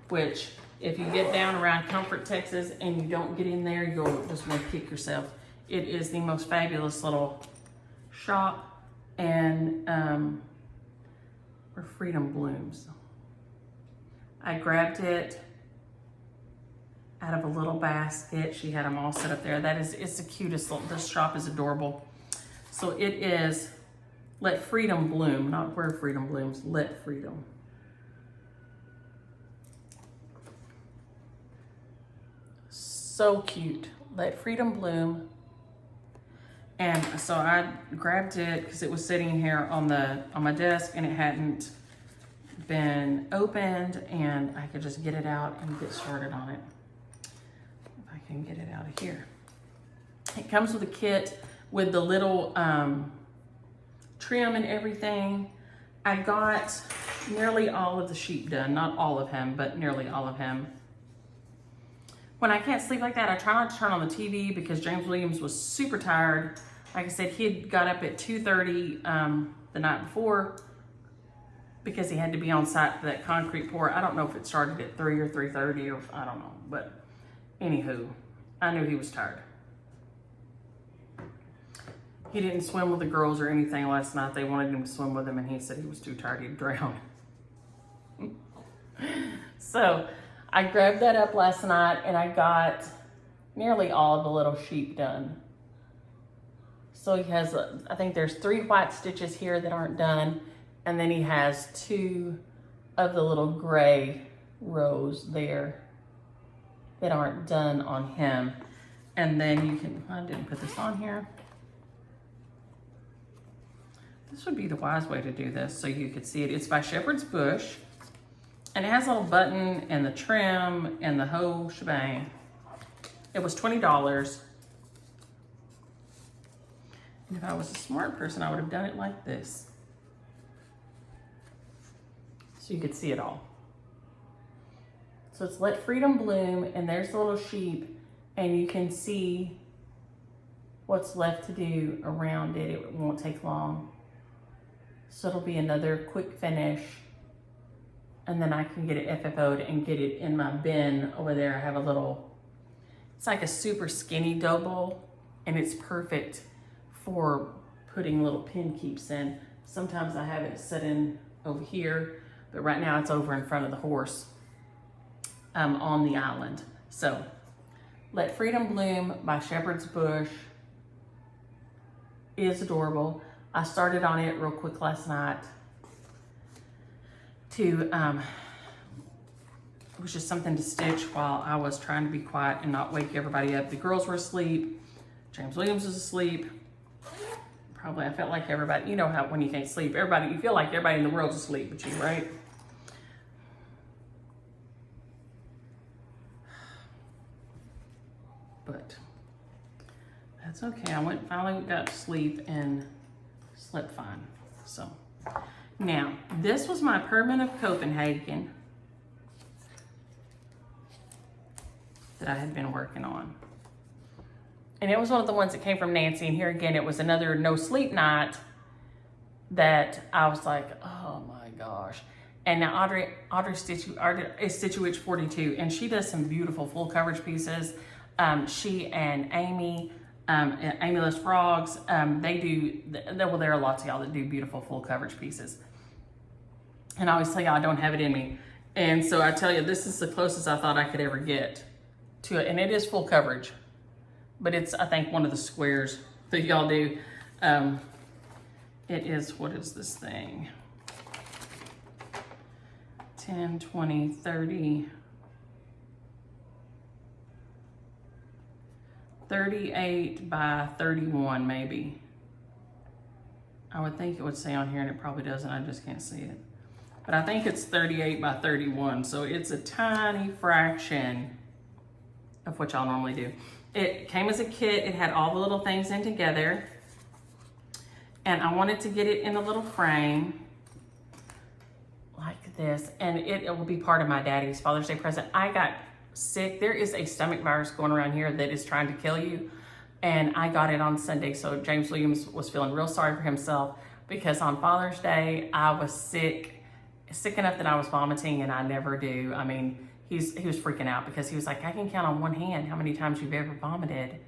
which if you get down around Comfort, Texas, and you don't get in there, you'll just want to kick yourself. It is the most fabulous little shop, and where freedom blooms. I grabbed it out of a little basket. She had them all set up there. It's the cutest little, this shop is adorable. So it is Let Freedom Bloom, not Where Freedom Blooms, Let Freedom. So cute. Let Freedom Bloom. And so I grabbed it because it was sitting here on my desk and it hadn't been opened, and I could just get it out and get started on it. If I can get it out of here. It comes with a kit with the little trim and everything. I got nearly all of the sheep done. Not all of him, but nearly all of him. When I can't sleep like that, I try not to turn on the TV because James Williams was super tired. Like I said, he had got up at 2:30 the night before because he had to be on site for that concrete pour. I don't know if it started at 3 or 3:30 or I don't know, but anywho, I knew he was tired. He didn't swim with the girls or anything last night. They wanted him to swim with them and he said he was too tired, he'd drown. So I grabbed that up last night and I got nearly all of the little sheep done. So he has, I think there's 3 white stitches here that aren't done. And then he has 2 of the little gray rows there that aren't done on him. And then you can, I didn't put this on here. This would be the wise way to do this so you could see it. It's by Shepherd's Bush. And it has a little button and the trim and the whole shebang. It was $20. And if I was a smart person, I would have done it like this. So you could see it all. So it's Let Freedom Bloom, and there's the little sheep, and you can see what's left to do around it. It won't take long. So it'll be another quick finish. And then I can get it FFO'd and get it in my bin over there. I have a little, it's like a super skinny dough bowl, and it's perfect for putting little pin keeps in. Sometimes I have it set in over here, but right now it's over in front of the horse on the island. So Let Freedom Bloom by Shepherd's Bush is adorable. I started on it real quick last night. It was just something to stitch while I was trying to be quiet and not wake everybody up. The girls were asleep. James Williams was asleep. Probably, I felt like everybody, you know how when you can't sleep, you feel like everybody in the world's asleep but you, right? But that's okay. I finally got to sleep and slept fine, so. Now, this was my Permin of Copenhagen that I had been working on. And it was one of the ones that came from Nancy. And here again, it was another no sleep night that I was like, oh my gosh. And now Audrey is Stitch Witch 42, and she does some beautiful full coverage pieces. She and Amy, Amyless Frogs, well, there are lots of y'all that do beautiful full coverage pieces. And I always tell y'all I don't have it in me. And so I tell you, this is the closest I thought I could ever get to it. And it is full coverage. but it's, I think, one of the squares that y'all do. It is, what is this thing? 10, 20, 30, 38 by 31 maybe. I would think it would say on here, and it probably doesn't, I just can't see it. But I think it's 38 by 31, so it's a tiny fraction of what y'all normally do. It came as a kit, it had all the little things in together, and I wanted to get it in a little frame like this, and it will be part of my daddy's Father's Day present. I got sick. There is a stomach virus going around here that is trying to kill you, and I got it on Sunday, so James Williams was feeling real sorry for himself because on Father's Day, I was sick enough that I was vomiting, and I never do. I mean, he was freaking out because he was like, I can count on one hand how many times you've ever vomited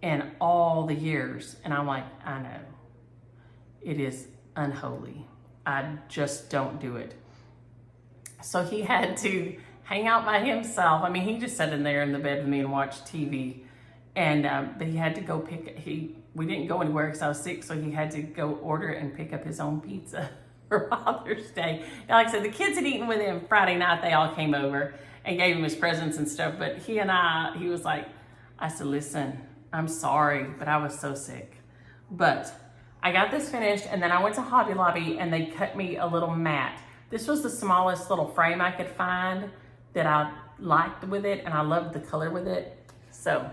in all the years. And I'm like, I know. It is unholy. I just don't do it. So he had to hang out by himself. I mean, he just sat in there in the bed with me and watched TV. And but he had to go we didn't go anywhere because I was sick, so he had to go order and pick up his own pizza for Father's Day. Now, like I said, the kids had eaten with him Friday night. They all came over and gave him his presents and stuff. But he was like, I said, listen, I'm sorry, but I was so sick. But I got this finished, and then I went to Hobby Lobby and they cut me a little mat. This was the smallest little frame I could find that I liked with it, and I loved the color with it. So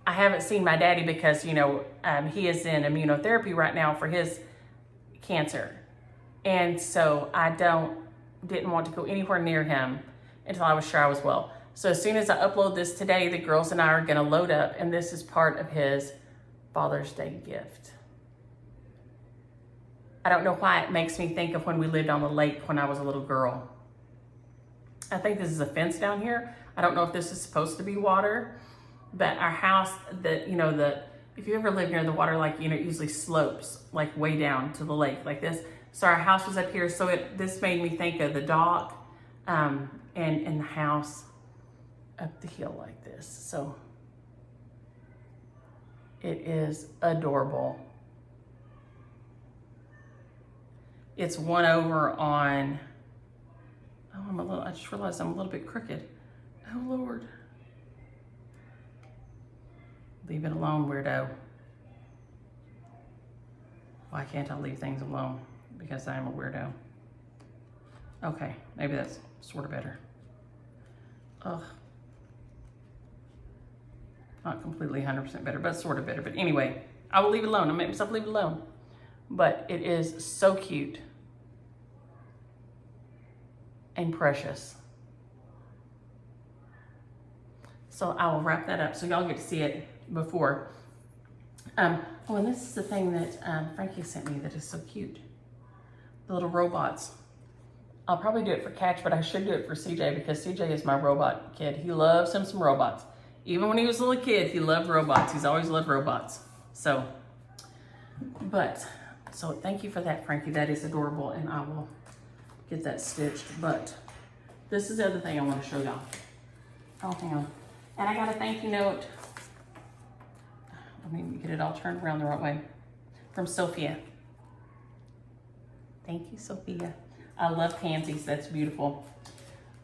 I haven't seen my daddy because, you know, he is in immunotherapy right now for his cancer. And so I didn't want to go anywhere near him until I was sure I was well. So as soon as I upload this today, the girls and I are gonna load up, and this is part of his Father's Day gift. I don't know why it makes me think of when we lived on the lake when I was a little girl. I think this is a fence down here. I don't know if this is supposed to be water, but our house, if you ever live near the water, like, you know, it usually slopes like way down to the lake like this. So our house was up here. So this made me think of the dock and the house up the hill like this. So it is adorable. It's one over on, I just realized I'm a little bit crooked. Oh Lord. Leave it alone, weirdo. Why can't I leave things alone? Because I am a weirdo. Okay, maybe that's sort of better. Ugh. Not completely 100% better, but sort of better. But anyway, I will leave it alone. I'll make myself leave it alone. But it is so cute and precious. So I will wrap that up so y'all get to see it before. And this is the thing that Frankie sent me that is so cute. The little robots. I'll probably do it for Catch, but I should do it for CJ because CJ is my robot kid. He loves him some robots. Even when he was a little kid, he loved robots. He's always loved robots. So thank you for that, Frankie. That is adorable, and I will get that stitched. But this is the other thing I want to show y'all. Oh, hang on. And I got a thank you note. Let me get it all turned around the right way. From Sophia. Thank you, Sophia. I love pansies. That's beautiful.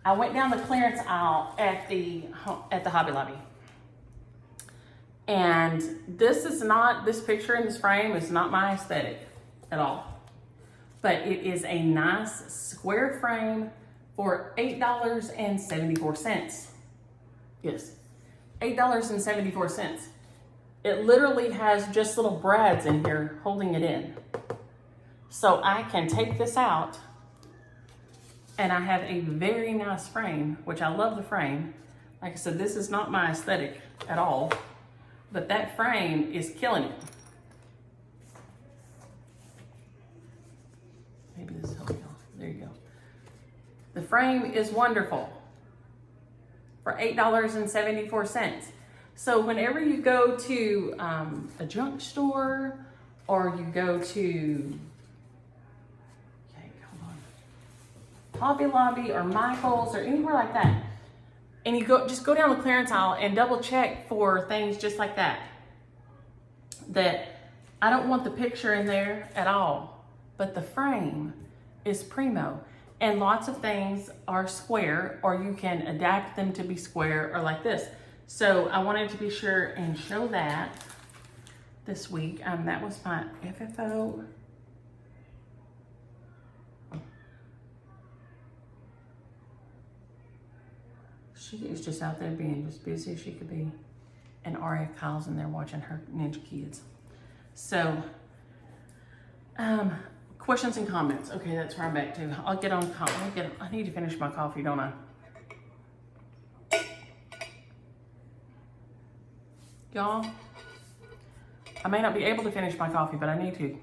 I went down the clearance aisle at the Hobby Lobby. And this picture in this frame is not my aesthetic at all. But it is a nice square frame for $8.74. Yes, $8.74. It literally has just little brads in here holding it in. So I can take this out and I have a very nice frame, which I love the frame. Like I said, this is not my aesthetic at all, but that frame is killing it. Maybe this will help y'all. There you go. The frame is wonderful for $8.74. So whenever you go to a junk store or you go to Hobby Lobby or Michael's or anywhere like that, And you just go down the clearance aisle and double check for things just like that. That I don't want the picture in there at all, but the frame is primo. And lots of things are square, or you can adapt them to be square or like this. So I wanted to be sure and show that this week. That was my FFO. She is just out there being as busy as she could be. And Aria Kyle's in there watching her Ninja Kids. So, questions and comments. Okay, that's where I'm back to. I'll get on, I need to finish my coffee, don't I? Y'all, I may not be able to finish my coffee, but I need to.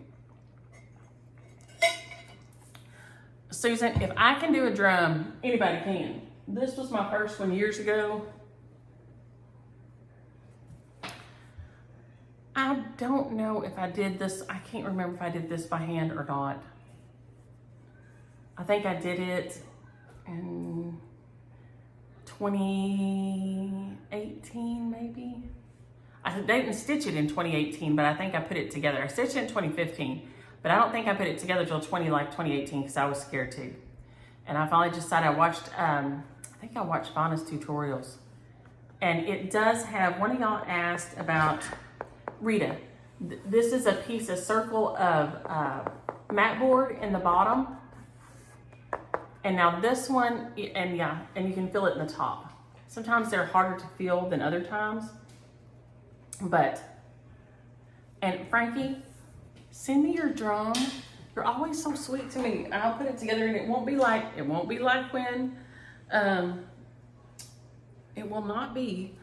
Susan, if I can do a drum, anybody can. This was my first one years ago. I don't know if I did this. I can't remember if I did this by hand or not. I think I did it in 2018, maybe. I didn't stitch it in 2018, but I think I put it together. I stitched it in 2015, but I don't think I put it together till 2018 because I was scared too. And I finally decided I watched, I think I watched Vanna's tutorials. And it does have, one of y'all asked about, Rita, this is a piece of circle of mat board in the bottom. And now this one, and yeah, and you can feel it in the top. Sometimes they're harder to feel than other times. But, and Frankie, send me your drum. You're always so sweet to me. I'll put it together and it won't be like when, it will not be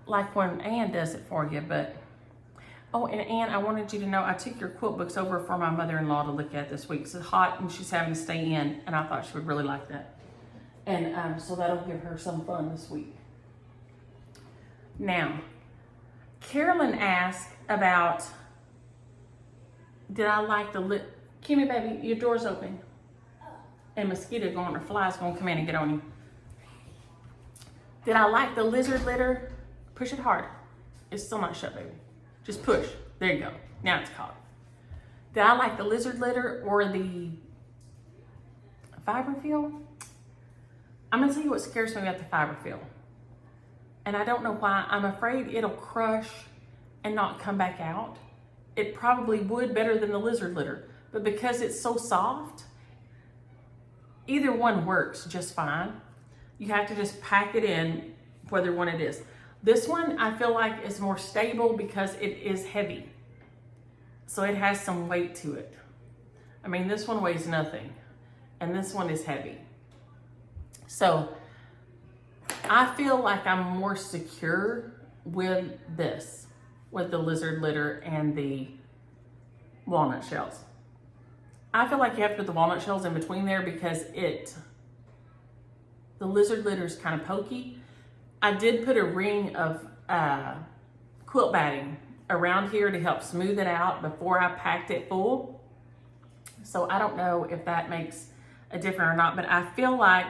like when Ann does it for you, but, oh, and Ann, I wanted you to know I took your quilt books over for my mother-in-law to look at this week. It's hot and she's having to stay in, and I thought she would really like that. And so that'll give her some fun this week. Now, Carolyn asked about, did I like the Kimmy, baby, your door's open. And mosquito or flies gonna come in and get on you. Did I like the lizard litter? Push it hard. It's still not shut, baby. Just push. There you go. Now it's caught. Did I like the lizard litter or the fiberfill? I'm gonna tell you what scares me about the fiberfill. And I don't know why. I'm afraid it'll crush and not come back out. It probably would better than the lizard litter. But because it's so soft, either one works just fine. You have to just pack it in, whether one it is. This one I feel like is more stable because it is heavy. So it has some weight to it. I mean, this one weighs nothing. And this one is heavy. So I feel like I'm more secure with this, with the lizard litter and the walnut shells. I feel like you have to put the walnut shells in between there because the lizard litter is kind of pokey. I did put a ring of quilt batting around here to help smooth it out before I packed it full. So I don't know if that makes a difference or not, but I feel like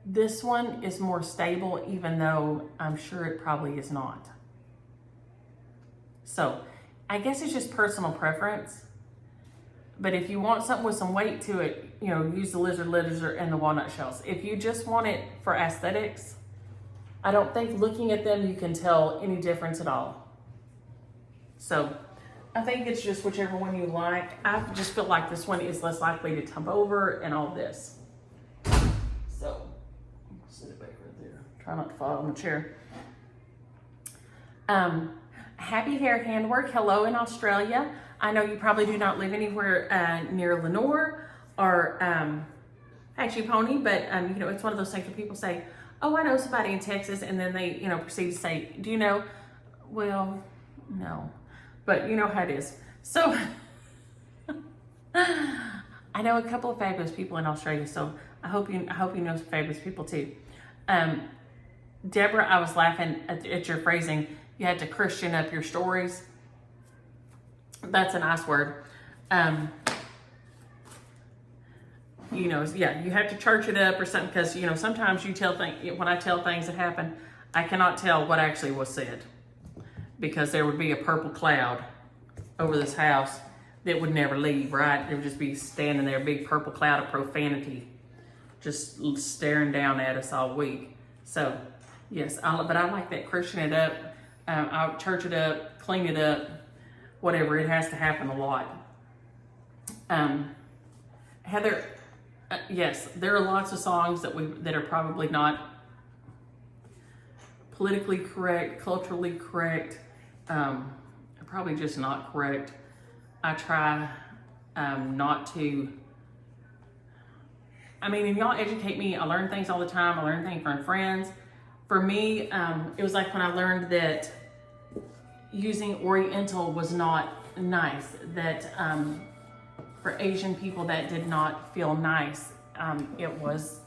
this one is more stable, even though I'm sure it probably is not. So I guess it's just personal preference. But if you want something with some weight to it, you know, use the lizard litter and the walnut shells. If you just want it for aesthetics, I don't think looking at them you can tell any difference at all. So I think it's just whichever one you like. I just feel like this one is less likely to tip over and all this. So sit it back right there. Try not to fall on the chair. Happy Hair Handwork. Hello in Australia. I know you probably do not live anywhere near Lenore or Hatchie Pony, but you know, it's one of those things where people say, oh, I know somebody in Texas, and then they, you know, proceed to say, do you know? Well, no, but you know how it is. So I know a couple of fabulous people in Australia, so I hope you know some fabulous people too. Deborah, I was laughing at your phrasing. You had to Christian up your stories. That's a nice word. You know, yeah, you have to church it up or something, because, you know, sometimes you tell things, when I tell things that happen, I cannot tell what actually was said, because there would be a purple cloud over this house that would never leave, right? It would just be standing there, a big purple cloud of profanity, just staring down at us all week. So, yes, but I like that, Christian it up, I'll church it up, clean it up, whatever. It has to happen a lot. Heather, yes, there are lots of songs that are probably not politically correct, culturally correct, probably just not correct. I try not to. I mean, and y'all educate me. I learn things all the time. I learn things from friends. For me, it was like when I learned that using Oriental was not nice, that for Asian people that did not feel nice. It was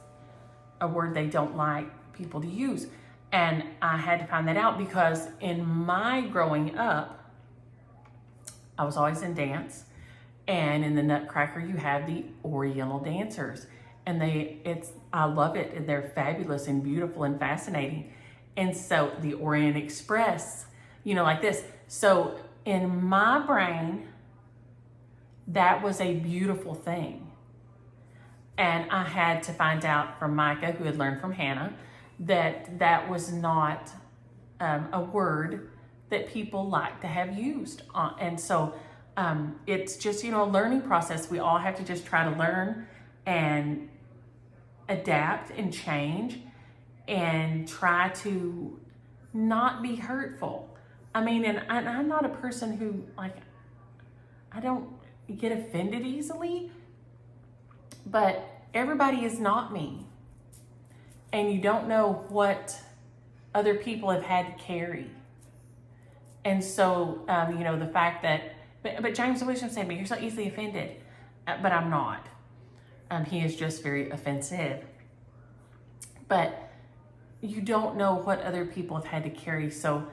a word they don't like people to use. And I had to find that out, because in my growing up, I was always in dance, and in the Nutcracker you have the Oriental dancers, and I love it, and they're fabulous and beautiful and fascinating. And so the Orient Express, you know, like this. So in my brain, that was a beautiful thing. And I had to find out from Micah, who had learned from Hannah, that that was not a word that people like to have used. And so it's just, you know, a learning process. We all have to just try to learn and adapt and change and try to not be hurtful. I mean, and I'm not a person who, like, I don't get offended easily, but everybody is not me. And you don't know what other people have had to carry. And so, you know, the fact that, but James William said to me, you're so easily offended. But I'm not. He is just very offensive. But you don't know what other people have had to carry. So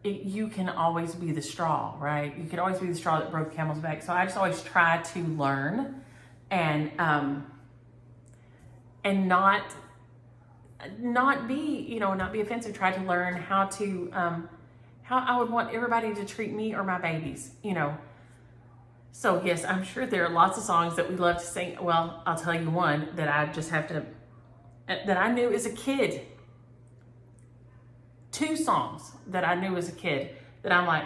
you can always be the straw, right? You can always be the straw that broke the camel's back. So I just always try to learn and not be, you know, not be offensive. Try to learn how to, how I would want everybody to treat me or my babies, you know. So yes, I'm sure there are lots of songs that we love to sing. Well, I'll tell you one that I just have to, that I knew as a kid. 2 songs that I knew as a kid that I'm like,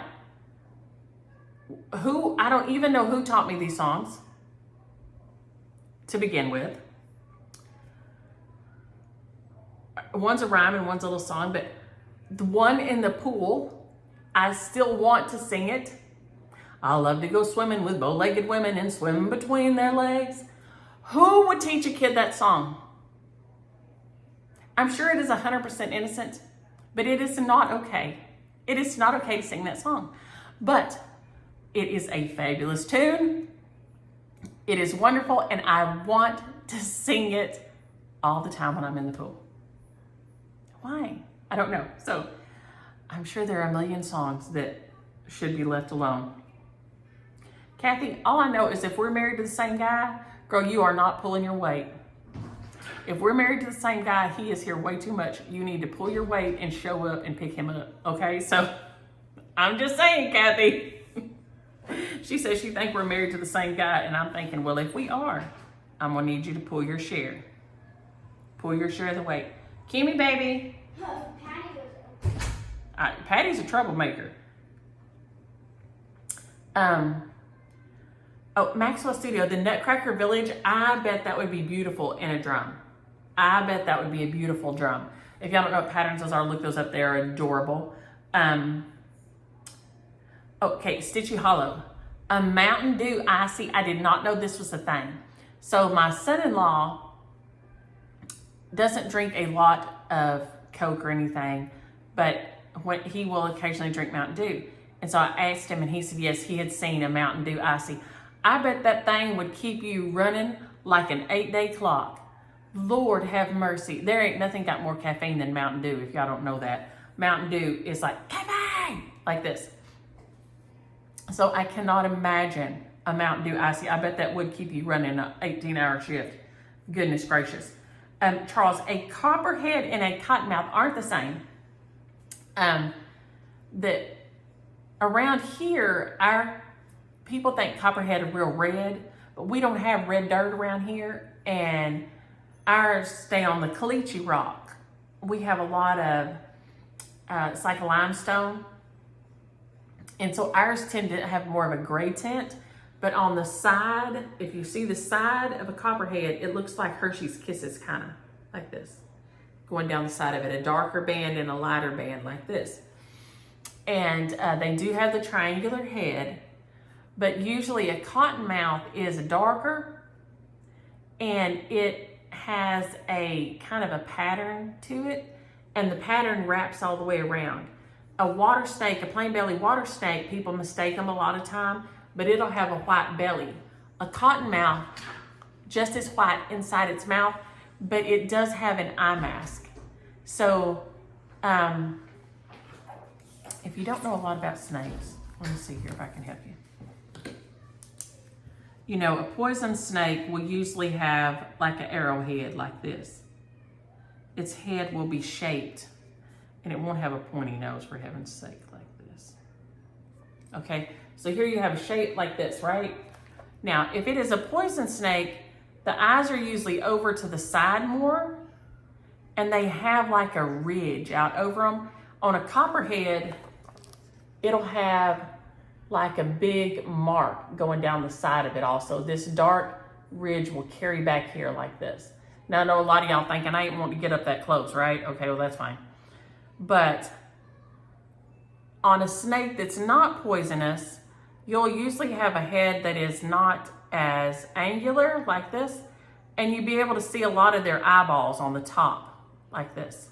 I don't even know who taught me these songs to begin with. One's a rhyme and one's a little song, but the one in the pool, I still want to sing it. I love to go swimming with bow-legged women and swim between their legs. Who would teach a kid that song? I'm sure it is 100% innocent, but it is not okay. It is not okay to sing that song. But it is a fabulous tune. It is wonderful, and I want to sing it all the time when I'm in the pool. Why? I don't know. So I'm sure there are a million songs that should be left alone. Kathy, all I know is if we're married to the same guy, girl, you are not pulling your weight. If we're married to the same guy, he is here way too much. You need to pull your weight and show up and pick him up, okay? So I'm just saying, Kathy. She says she thinks we're married to the same guy, and I'm thinking, well, if we are, I'm gonna need you to pull your share. Pull your share of the weight. Kimmy, baby. Patty's a troublemaker. Oh, Maxwell Studio, the Nutcracker Village, I bet that would be beautiful in a drum. I bet that would be a beautiful drum. If y'all don't know what patterns those are, look those up. They're adorable. Okay, Stitchy Hollow. A Mountain Dew Icy. I did not know this was a thing. So my son-in-law doesn't drink a lot of Coke or anything, but when he will occasionally drink Mountain Dew. And so I asked him, and he said, yes, he had seen a Mountain Dew Icy. I bet that thing would keep you running like an 8-day clock. Lord have mercy. There ain't nothing got more caffeine than Mountain Dew, if y'all don't know that. Mountain Dew is like, caffeine, like this. So I cannot imagine a Mountain Dew Icy. I bet that would keep you running an 18-hour shift. Goodness gracious. Charles, a copperhead and a cottonmouth aren't the same. That around here, our people think copperhead are real red, but we don't have red dirt around here, and ours stay on the caliche rock. We have a lot of, it's like limestone, and so ours tend to have more of a gray tint, but on the side, if you see the side of a copperhead, it looks like Hershey's Kisses, kind of like this, going down the side of it, a darker band and a lighter band like this. And they do have the triangular head, but usually a cottonmouth is darker and it has a kind of a pattern to it, and the pattern wraps all the way around. A water snake, a plain belly water snake, people mistake them a lot of time, but it'll have a white belly. A cottonmouth, just as white inside its mouth, but it does have an eye mask. So, if you don't know a lot about snakes, let me see here if I can help you. You know, a poison snake will usually have like an arrowhead like this. Its head will be shaped, and it won't have a pointy nose, for heaven's sake, like this. Okay, so here you have a shape like this, right? Now, if it is a poison snake, the eyes are usually over to the side more, and they have like a ridge out over them. On a copperhead, it'll have like a big mark going down the side of it also. This dark ridge will carry back here like this. Now, I know a lot of y'all thinking I ain't want to get up that close, right? Okay, well, that's fine. But on a snake that's not poisonous, you'll usually have a head that is not as angular like this, and you'll be able to see a lot of their eyeballs on the top like this.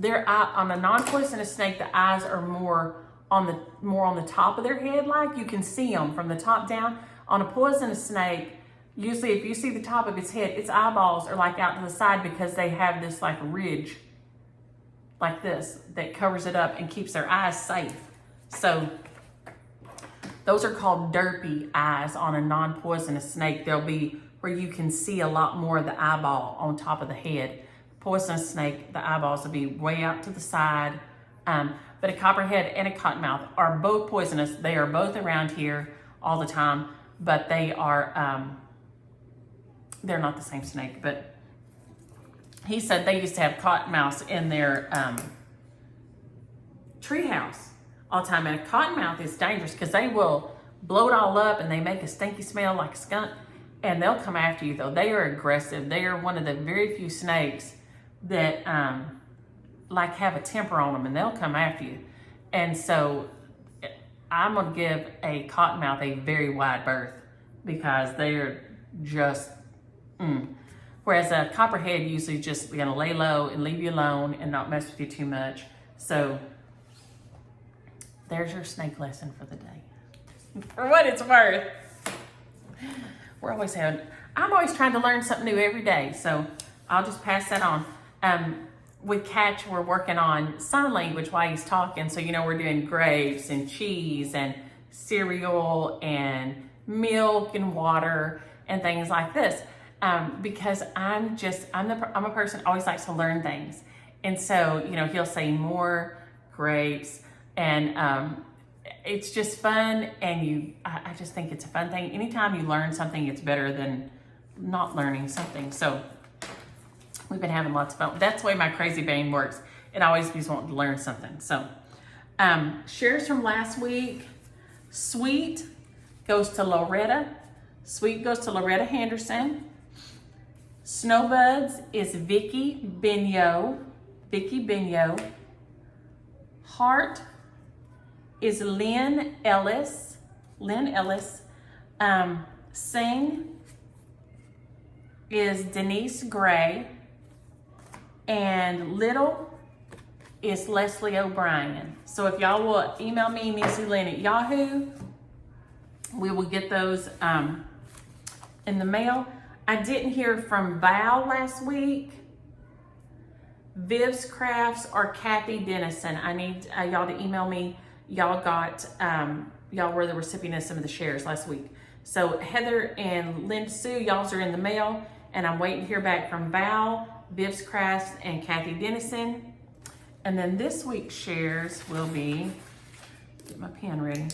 Their eye, on a non-poisonous snake, the eyes are more on the top of their head, like you can see them from the top down. On a poisonous snake, usually if you see the top of its head, its eyeballs are like out to the side because they have this like ridge like this that covers it up and keeps their eyes safe. So those are called derpy eyes on a non-poisonous snake. They'll be where you can see a lot more of the eyeball on top of the head. Poisonous snake, the eyeballs will be way out to the side. But a copperhead and a cottonmouth are both poisonous. They are both around here all the time, but they are, they're not the same snake. But he said they used to have cottonmouths in their treehouse all the time. And a cottonmouth is dangerous because they will blow it all up and they make a stinky smell like a skunk, and they'll come after you though. They are aggressive. They are one of the very few snakes that like have a temper on them, and they'll come after you. And so I'm gonna give a cottonmouth a very wide berth because they're just, Whereas a copperhead usually just gonna lay low and leave you alone and not mess with you too much. So there's your snake lesson for the day. For what it's worth. I'm always trying to learn something new every day, so I'll just pass that on. With Catch, we're working on sign language while he's talking. So, we're doing grapes and cheese and cereal and milk and water and things like this. Because I'm a person who always likes to learn things. And so, he'll say more grapes, and it's just fun. And I just think it's a fun thing. Anytime you learn something, it's better than not learning something. So we've been having lots of fun. That's the way my crazy brain works. It always is wanting to learn something. So, shares from last week. Sweet goes to Loretta. Sweet goes to Loretta Henderson. Snowbuds is Vicky Benyo. Heart is Lynn Ellis. Sing is Denise Gray. And Little is Leslie O'Brien. So if y'all will email me, NissyLynn at Yahoo, we will get those in the mail. I didn't hear from Val last week. Viv's Crafts or Kathy Dennison. I need y'all to email me y'all got, y'all were the recipient of some of the shares last week. So Heather and Lynn Sue, y'all's are in the mail, and I'm waiting to hear back from Val, Bibs Crafts, and Kathy Dennison. And then this week's shares will be, get my pen ready.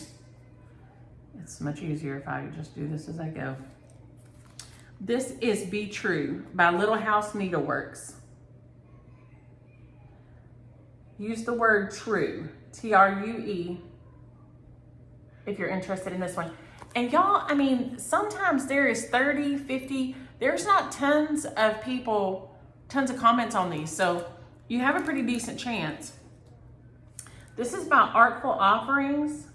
It's much easier if I just do this as I go. This is Be True by Little House Needleworks. Use the word true, T-R-U-E, if you're interested in this one. And y'all, I mean, sometimes there is 30, 50, there's not tons of people, tons of comments on these, so you have a pretty decent chance. This is by Artful Offerings,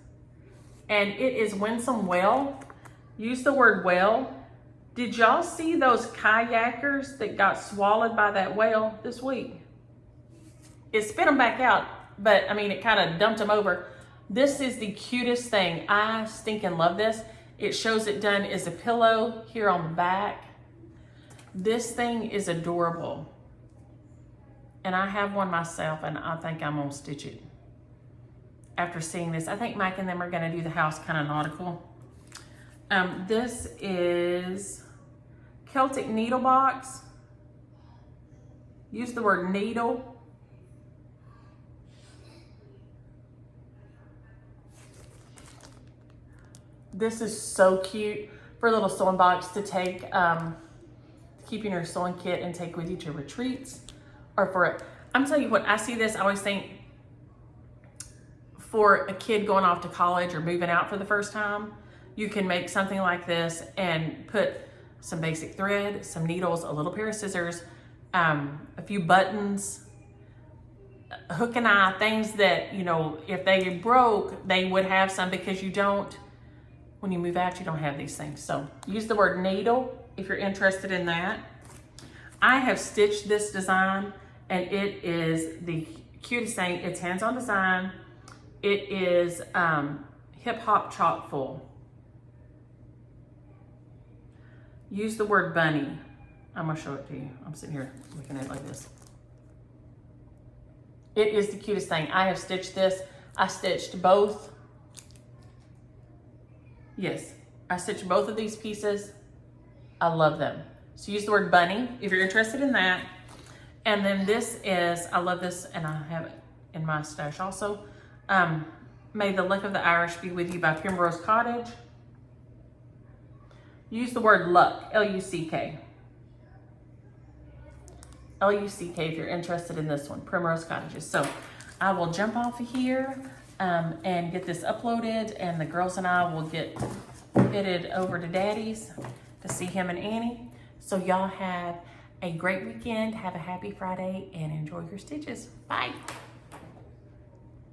and it is Winsome Well. Use the word whale. Did y'all see those kayakers that got swallowed by that whale this week? It spit them back out, but I mean, it kind of dumped them over. This is the cutest thing. I stinking love this. It shows it done as a pillow here on the back. This thing is adorable. And I have one myself, and I think I'm gonna stitch it. After seeing this, I think Mike and them are gonna do the house kind of nautical. This is Celtic Needle Box. Use the word needle. This is so cute for a little sewing box to take, keep in your sewing kit and take with you to retreats. Or for, I'm telling you what, I see this, I always think for a kid going off to college or moving out for the first time, you can make something like this and put some basic thread, some needles, a little pair of scissors, a few buttons, hook and eye, things that, you know, if they broke, they would have some, because you don't, when you move out, you don't have these things. So use the word needle if you're interested in that. I have stitched this design, and it is the cutest thing. It's hands-on design. It is hip hop chock full. Use the word bunny. I'm gonna show it to you. I'm sitting here looking at it like this. It is the cutest thing. I have stitched this. I stitched both. Yes, I stitched both of these pieces. I love them. So use the word bunny if you're interested in that. And then this is, I love this, and I have it in my stash also. May the Luck of the Irish be with you by Primrose Cottage. Use the word luck, L-U-C-K. L-U-C-K if you're interested in this one, Primrose Cottages. So I will jump off of here and get this uploaded, and the girls and I will get headed over to Daddy's to see him and Annie. So y'all have a great weekend, have a happy Friday, and enjoy your stitches. Bye.